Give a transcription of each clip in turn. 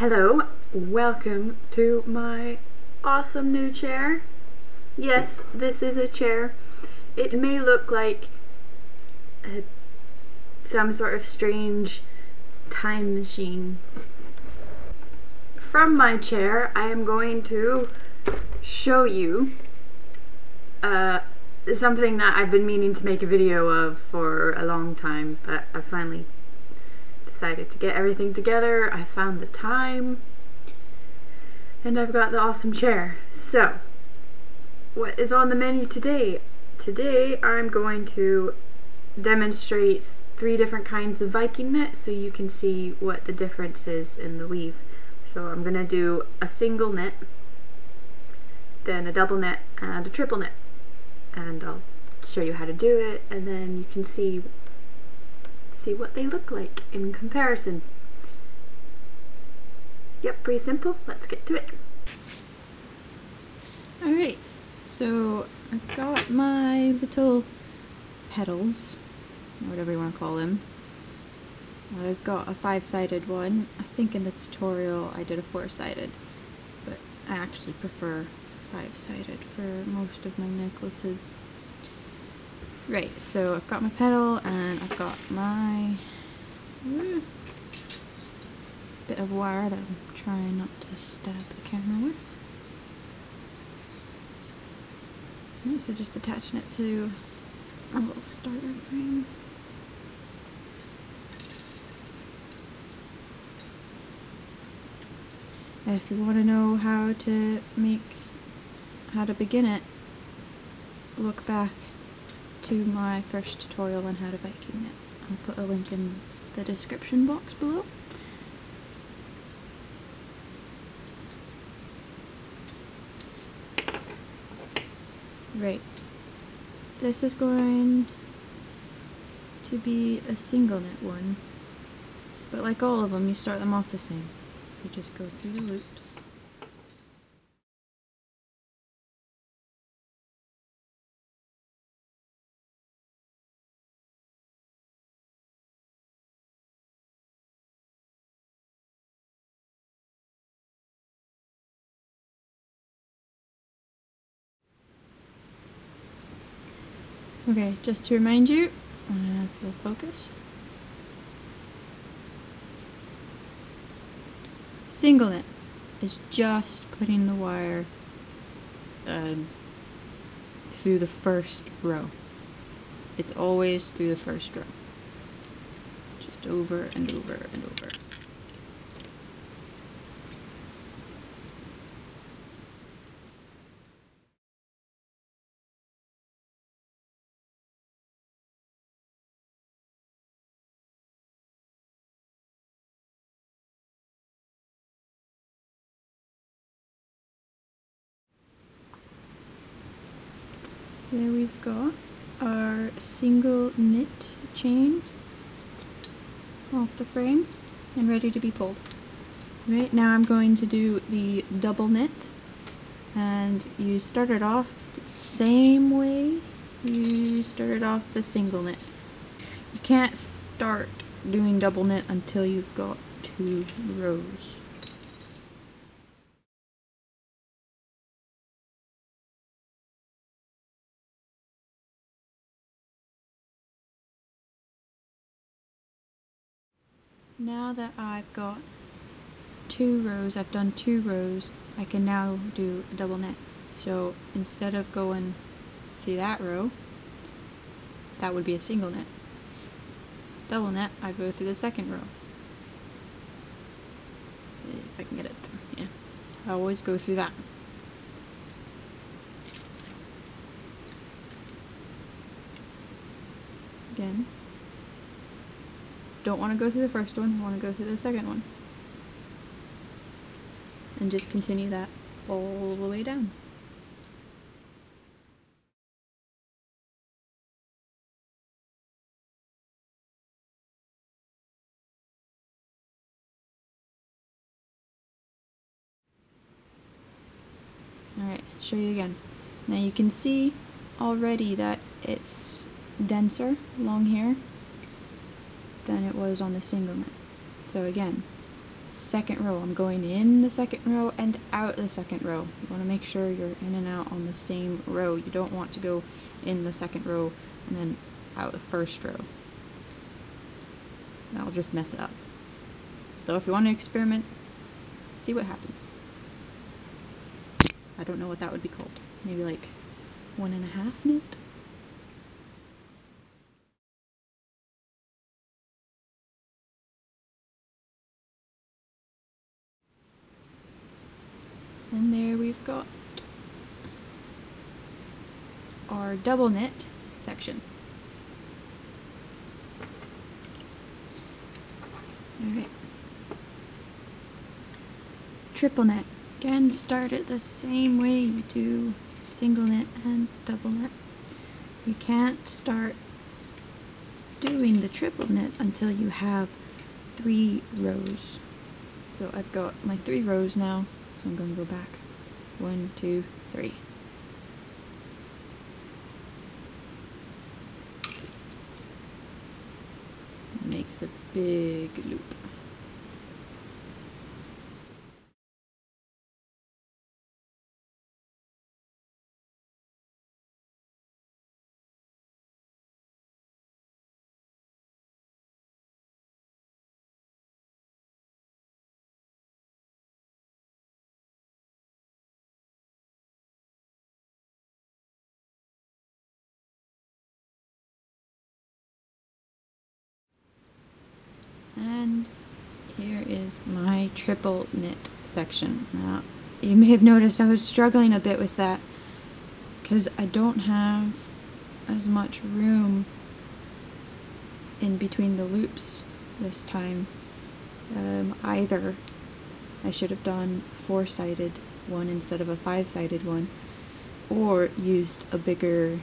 Hello, welcome to my awesome new chair. Yes, this is a chair. It may look like some sort of strange time machine. From my chair, I am going to show you something that I've been meaning to make a video of for a long time, but I finally decided to get everything together. I found the time, and I've got the awesome chair. So, what is on the menu today? Today I'm going to demonstrate 3 different kinds of Viking knit so you can see what the difference is in the weave. So I'm going to do a single knit, then a double knit, and a triple knit. And I'll show you how to do it, and then you can see what they look like in comparison. Yep, pretty simple. Let's get to it. Alright, so I've got my little petals, or whatever you want to call them. I've got a 5-sided one. I think in the tutorial I did a 4-sided, but I actually prefer 5-sided for most of my necklaces. Right, so I've got my petal and I've got my bit of wire that I'm trying not to stab the camera with. Right, so just attaching it to a little starter frame. If you want to know how to begin it, look back to my first tutorial on how to Viking knit. I'll put a link in the description box below. Right, this is going to be a single knit one, but like all of them, you start them off the same. You just go through the loops. Okay, just to remind you, full focus. Single knit is just putting the wire through the first row. It's always through the first row. Just over and over and over. There we've got our single knit chain off the frame and ready to be pulled. Right, now I'm going to do the double knit, and you started off the same way you started off the single knit. You can't start doing double knit until you've got 2 rows. Now that I've got 2 rows, I've done 2 rows, I can now do a double knit. So instead of going through that row, that would be a single knit. Double knit, I go through the second row. If I can get it through, yeah. I always go through that. Again. Don't want to go through the first one, I want to go through the second one. And just continue that all the way down. Alright, show you again. Now you can see already that it's denser along here than it was on the single knit. So again, second row. I'm going in the second row and out the second row. You want to make sure you're in and out on the same row. You don't want to go in the second row and then out the first row. That'll just mess it up. So if you want to experiment, see what happens. I don't know what that would be called. Maybe like 1.5 knit? And there we've got our double knit section. Alright. Triple knit. Again, start it the same way you do single knit and double knit. You can't start doing the triple knit until you have 3 rows. So I've got my 3 rows now, so I'm going to go back. 1, 2, 3. Makes a big loop. And here is my triple knit section. Now, you may have noticed I was struggling a bit with that because I don't have as much room in between the loops this time. Either I should have done 4-sided one instead of a 5-sided one, or used a bigger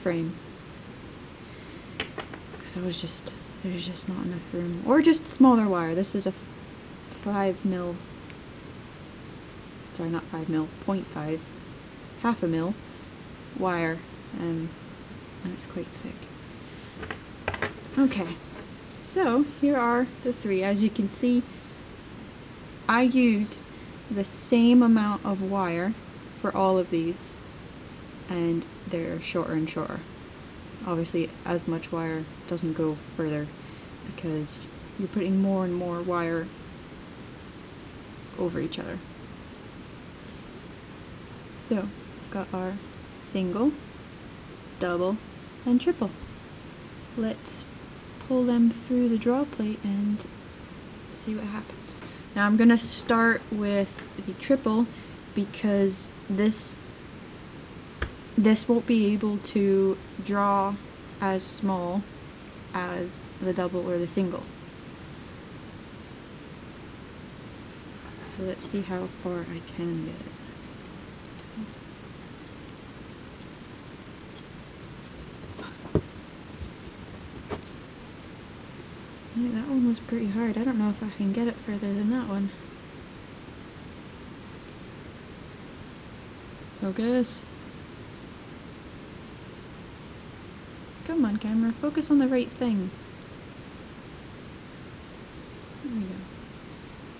frame. So there's just not enough room, or just smaller wire. This is a 5mm, sorry, not 5mm, 0.5, half a mil wire, and it's quite thick. Okay, so here are the 3. As you can see, I used the same amount of wire for all of these, and they're shorter and shorter. Obviously, as much wire doesn't go further because you're putting more and more wire over each other. So we've got our single, double, and triple. Let's pull them through the draw plate and see what happens. Now I'm gonna start with the triple because this won't be able to draw as small as the double or the single. So let's see how far I can get it. Yeah, that one was pretty hard. I don't know if I can get it further than that one. Focus. Come on, camera, focus on the right thing. There we go.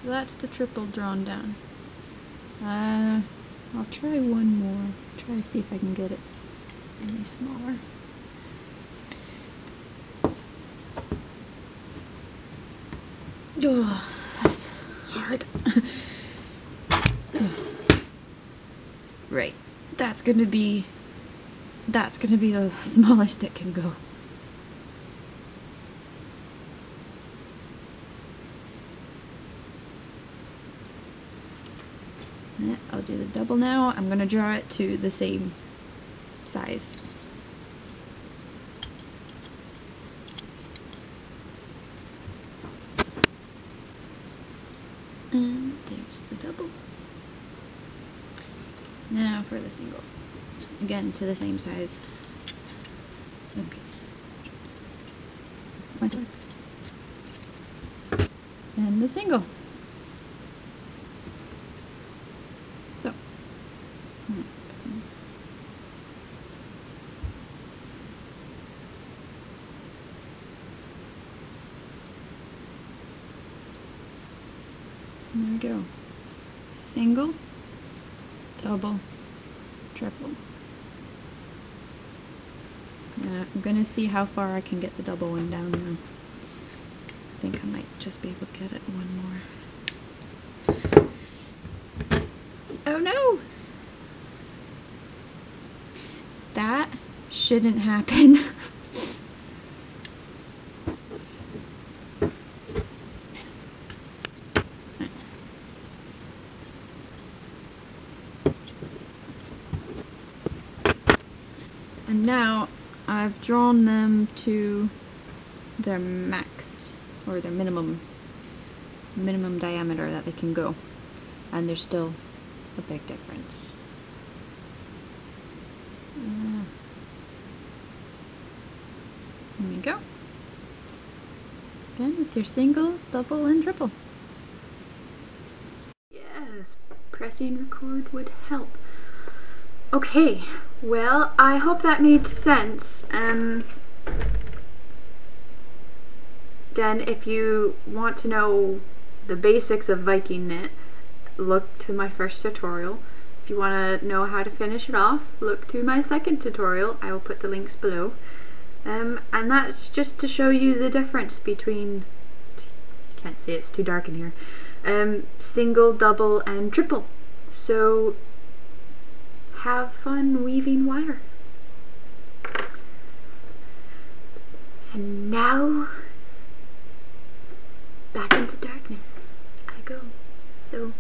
So that's the triple drawn down. I'll try one more. Try to see if I can get it any smaller. Oh, that's hard. Right, that's gonna be the smallest it can go. Yeah, I'll do the double now. I'm gonna draw it to the same size. And there's the double. Now for the single. Again, to the same size. And the single. So, single, double, triple. I'm gonna see how far I can get the double one down now. I think I might just be able to get it one more. Oh no! That shouldn't happen. And now I've drawn them to their max, or their minimum diameter that they can go, and there's still a big difference. There we go. Again with your single, double, and triple. Yes, pressing record would help. Okay, well, I hope that made sense. Again, if you want to know the basics of Viking knit, look to my first tutorial. If you want to know how to finish it off, look to my second tutorial. I will put the links below. And that's just to show you the difference between, can't see, it's too dark in here, single, double, and triple. So have fun weaving wire. And now back into darkness I go. So